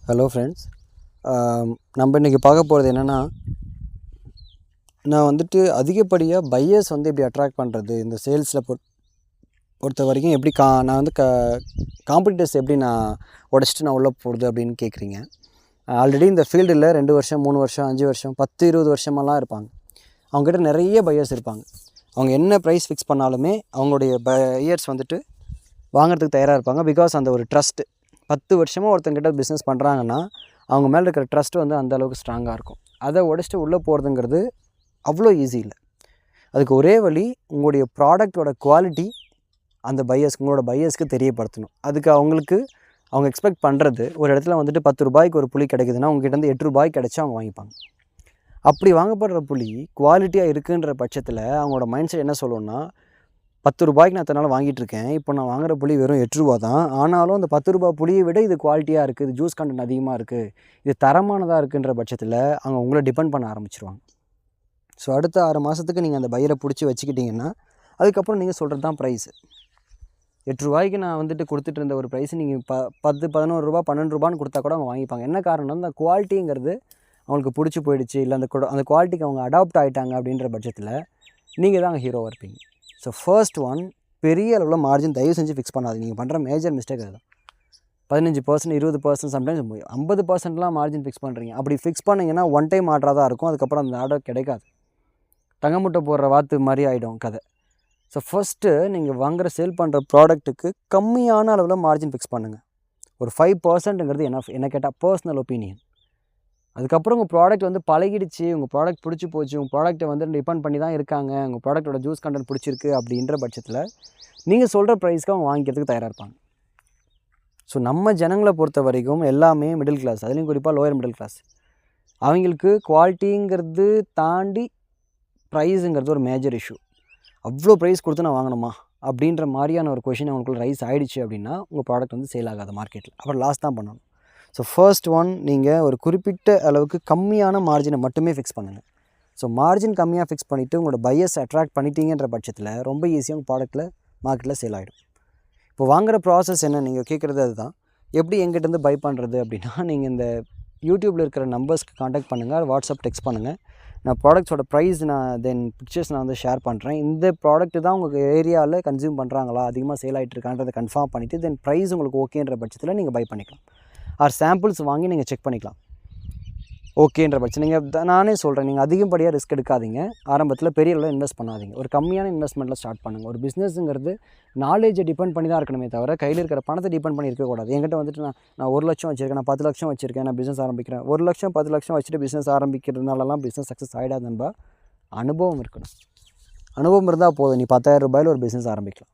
Hello friends, நம்ம இன்றைக்கி பார்க்க போகிறது என்னென்னா, நான் வந்துட்டு அதிகப்படியாக பையர்ஸ் வந்து எப்படி அட்ராக்ட் பண்ணுறது, இந்த சேல்ஸில் பொறுத்த வரைக்கும் எப்படி நான் வந்து காம்படிட்டர்ஸ் எப்படி நான் உடச்சிட்டு நான் உள்ளே போகிறது அப்படின்னு கேட்குறீங்க. ஆல்ரெடி இந்த ஃபீல்டில் 2 வருஷம் 3 வருஷம் 5 வருஷம் 10-20 வருஷமெல்லாம் இருப்பாங்க. அவங்ககிட்ட நிறைய பையர்ஸ் இருப்பாங்க. அவங்க என்ன ப்ரைஸ் ஃபிக்ஸ் பண்ணாலுமே அவங்களுடைய பையர்ஸ் வந்துட்டு வாங்குறதுக்கு தயாராக இருப்பாங்க. பிகாஸ் அந்த ஒரு ட்ரஸ்ட்டு 10 வருஷமாக ஒருத்தங்கிட்ட பிஸ்னஸ் பண்ணுறாங்கன்னா அவங்க மேலே இருக்கிற ட்ரஸ்ட்டு வந்து அந்தளவுக்கு ஸ்ட்ராங்காக இருக்கும். அதை உடச்சிட்டு உள்ளே போகிறதுங்கிறது அவ்வளோ ஈஸி இல்லை. அதுக்கு ஒரே வழி, உங்களுடைய ப்ராடக்டோட குவாலிட்டி அந்த உங்களோட பையர்ஸ்க்கு தெரியப்படுத்தணும். அதுக்கு அவங்க எக்ஸ்பெக்ட் பண்ணுறது, ஒரு இடத்துல வந்துட்டு 10 ரூபாய்க்கு ஒரு புளி கிடைக்குதுன்னா உங்ககிட்ட வந்து 8 ரூபாய்க்கு கிடச்சா அவங்க வாங்கிப்பாங்க. அப்படி வாங்கப்படுற புளி குவாலிட்டியாக இருக்குன்ற பட்சத்தில் அவங்களோட மைண்ட் செட் என்ன சொல்லணும்னா, 10 ரூபாய்க்கு நான் இத்தனை நாள் வாங்கிட்டுருக்கேன், இப்போ நான் வாங்குகிற புளி வெறும் 8 ரூபா தான். ஆனாலும் அந்த 10 ரூபா புளியை விட இது குவாலிட்டியாக இருக்குது, இது ஜூஸ் கண்டென்ட் அதிகமாக இருக்குது, இது தரமானதாக இருக்குன்ற பட்சத்தில் அவங்க உங்களை டிபெண்ட் பண்ண ஆரம்பிச்சிருவாங்க. ஸோ அடுத்த 6 மாதத்துக்கு நீங்கள் அந்த பையரை பிடிச்சி வச்சுக்கிட்டிங்கன்னா அதுக்கப்புறம் நீங்கள் சொல்கிறது தான் ப்ரைஸு. 8 ரூபாய்க்கு நான் வந்துட்டு கொடுத்துட்டு இருந்த ஒரு ப்ரைஸ் நீங்கள் 10, 11 ரூபா 12 ரூபான்னு கொடுத்தா கூட அவங்க வாங்கிப்பாங்க. என்ன காரணம், அந்த குவாலிட்டிங்கிறது அவங்களுக்கு பிடிச்சி போயிடுச்சு, இல்லை அந்த குவாலிட்டிக்கு அவங்க அடாப்ட் ஆகிட்டாங்க அப்படின்ற பட்சத்தில் நீங்கள் தான் அங்கே ஹீரோவாக இருப்பீங்க. ஸோ ஃபர்ஸ்ட் ஒன், பெரிய அளவில் மார்ஜின் தயவு செஞ்சு ஃபிக்ஸ் பண்ணாது. நீங்கள் பண்ணுற மேஜர் மிஸ்டேக் அதுதான். 15%, 20%, சம்டைம்ஸ் 50%லாம் மார்ஜின் ஃபிக்ஸ் பண்ணுறீங்க. அப்படி ஃபிக்ஸ் பண்ணிங்கன்னா ஒன் டைம் ஆர்டராக தான் இருக்கும். அதுக்கப்புறம் அந்த ஆர்டர் கிடைக்காது. தங்கமுட்டை போடுற வாத்து மாதிரி ஆகிடும் கதை. ஸோ ஃபஸ்ட்டு நீங்கள் சேல் பண்ணுற ப்ராடக்ட்டுக்கு கம்மியான அளவில் மார்ஜின் ஃபிக்ஸ் பண்ணுங்கள். ஒரு 5%ங்கிறது என்ன கேட்டால் பர்சனல் ஒப்பீனியன். அதுக்கப்புறம் உங்கள் ப்ராடக்ட் வந்து பழகிடுச்சு, உங்கள் ப்ராடக்ட் பிடிச்சி போச்சு, உங்கள் ப்ராடக்ட்டை வந்து டிபெண்ட் பண்ணி தான் இருக்காங்க, உங்கள் ப்ராடக்ட்டோட ஜூஸ் கண்டென்ட் பிடிச்சிருக்கு அப்படின்ற பட்சத்தில் நீங்கள் சொல்கிற ப்ரைஸ்க்கு அவங்க வாங்கிக்கிறதுக்கு தயாராக இருப்பாங்க. ஸோ நம்ம ஜனங்களை பொறுத்த வரைக்கும் எல்லாமே மிடில் கிளாஸ், அதுலேயும் குறிப்பாக லோயர் மிடில் கிளாஸ். அவங்களுக்கு குவாலிட்டிங்கிறது தாண்டி ப்ரைஸுங்கிறது ஒரு மேஜர் இஷ்யூ. அவ்வளோ ப்ரைஸ் கொடுத்து நான் வாங்கணுமா அப்படின்ற மாதிரியான ஒரு கொஷின் அவங்களுக்குள்ள ரைஸ் ஆகிடுச்சு அப்படின்னா உங்கள் ப்ராடக்ட் வந்து சேல் ஆகாது மார்க்கெட்டில். அப்புறம் லாஸ் தான் பண்ணணும். ஸோ ஃபர்ஸ்ட் ஒன், நீங்கள் ஒரு குறிப்பிட்ட அளவுக்கு கம்மியான மார்ஜினை மட்டுமே ஃபிக்ஸ் பண்ணுங்கள். ஸோ மார்ஜின் கம்மியாக ஃபிக்ஸ் பண்ணிவிட்டு உங்களோட பையர்ஸ் அட்ராக்ட் பண்ணிட்டீங்கன்ற பட்சத்தில் ரொம்ப ஈஸியாக உங்கள் ப்ராடக்ட்டில் மார்க்கெட்டில் சேல் ஆகிடும். இப்போ வாங்குகிற ப்ராசஸ் என்ன, நீங்கள் கேட்குறது அதுதான். எப்படி எங்கிட்டேருந்து பை பண்ணுறது அப்படின்னா, நீங்கள் இந்த யூடியூப்பில் இருக்கிற நம்பர்ஸ்க்கு காண்டாக்ட் பண்ணுங்கள், வாட்ஸ்அப் டெக்ஸ்ட் பண்ணுங்கள். நான் ப்ராடக்ட்ஸோட ப்ரைஸ் பிக்சர்ஸ் நான் வந்து ஷேர் பண்ணுறேன். இந்த ப்ராடக்ட்டு தான் உங்கள் ஏரியாவில் கன்சியூம் பண்ணுறாங்களா, அதிகமாக சேல் ஆகிட்டு இருக்கான்றதை கன்ஃபார்ம் பண்ணிவிட்டு ப்ரைஸ் உங்களுக்கு ஓகேன்ற பட்சத்தில் நீங்கள் பை பண்ணிக்கலாம். ஆர் சாம்பிள்ஸ் வாங்கி நீங்கள் செக் பண்ணிக்கலாம். ஓகேன்ற பட்சம் நானே சொல்கிறேன், நீங்கள் அதிகப்படியாக ரிஸ்க் எடுக்காதீங்க. ஆரம்பத்தில் பெரிய அளவில் இன்வெஸ்ட் பண்ணாதீங்க. ஒரு கம்மியான இன்வெஸ்ட்மெண்ட்டில் ஸ்டார்ட் பண்ணுங்கள். ஒரு பிஸ்னஸ்ங்கிறது நாலேஜை டிபெண்ட் பண்ணி தான் இருக்கணுமே தவிர கையில் இருக்கிற பணத்தை டிபெண்ட் பண்ணி இருக்கக்கூடாது. என்கிட்ட வந்துட்டு நான் 1 லட்சம் வச்சுருக்கேன், நான் 10 லட்சம் வச்சுருக்கேன், நான் பிஸ்னஸ் ஆரம்பிக்கிறேன். 1 லட்சம் 10 லட்சம் வச்சுட்டு பிஸ்னஸ் ஆரம்பிக்கிறதுனாலலாம் பிஸ்னஸ் சக்ஸஸ் ஆகிடாது நண்பா. அனுபவம் இருக்கணும். அனுபவம் இருந்தால் போதும், நீ 10,000 ரூபாயில் ஒரு பிஸ்னஸ் ஆரம்பிக்கலாம்.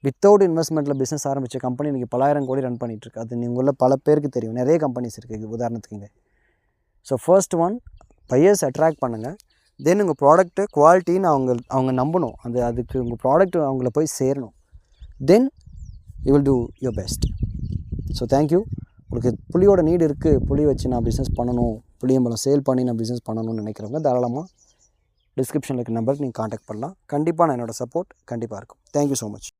வித்தவுட் இன்வெஸ்ட்மெண்ட்டில் பிஸ்னஸ் ஆரம்பித்த கம்பெனி நீங்கள் பலாயிரம் கோடி ரன் பண்ணிகிட்ருக்கு. அது உங்களில் பல பேருக்கு தெரியும். நிறைய கம்பெனிஸ் இருக்குது உதாரணத்துக்குங்க. So first one, buyers attract பண்ணுங்கள். தென் உங்கள் ப்ராடக்ட்டு குவாலிட்டின்னு அவங்க நம்பணும். அதுக்கு உங்கள் ப்ராடக்ட் அவங்கள போய் சேரணும். Then you will do your best. So thank you. உங்களுக்கு புளியோட நீடு இருக்குது, புளி வச்சு நான் பிஸ்னஸ் பண்ணணும், புளியம்பழம் சேல் பண்ணி நான் பிஸ்னஸ் பண்ணணும்னு நினைக்கிறவங்க தாராளமாக டிஸ்கிரிப்ஷனில் இருக்க நம்பருக்கு நீங்கள் காண்டாக்ட் பண்ணலாம். கண்டிப்பாக நான் என்னோடய சப்போர்ட் கண்டிப்பாக இருக்கும். Thank you so much.